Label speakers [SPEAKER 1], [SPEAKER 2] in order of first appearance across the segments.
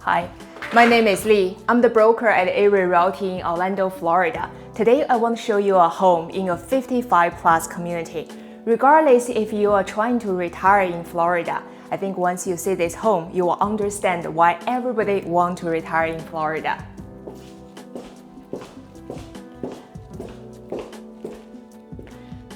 [SPEAKER 1] Hi, my name is Lee. I'm the broker at Areate Realty in Orlando, Florida. Today, I want to show you a home in a 55-plus community. Regardless if you are trying to retire in Florida, I think once you see this home, you will understand why everybody wants to retire in Florida.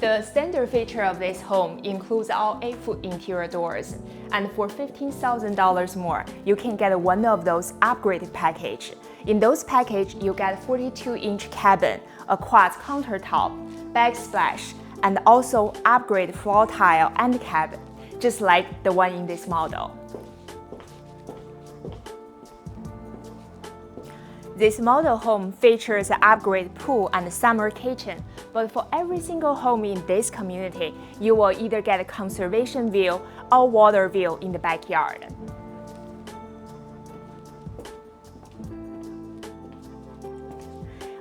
[SPEAKER 1] The standard feature of this home includes all 8-foot interior doors, and for $15,000 more, you can get one of those upgraded package. In those package, you get 42-inch cabin, a quartz countertop, backsplash, and also upgrade floor tile and cabin, just like the one in this model. This model home features an upgraded pool and summer kitchen, but for every single home in this community, you will either get a conservation view or water view in the backyard.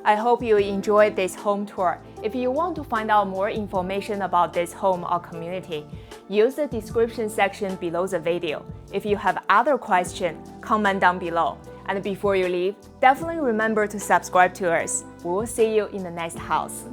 [SPEAKER 1] I hope you enjoyed this home tour. If you want to find out more information about this home or community, use the description section below the video. If you have other questions, comment down below. And before you leave, definitely remember to subscribe to us. We will see you in the next house.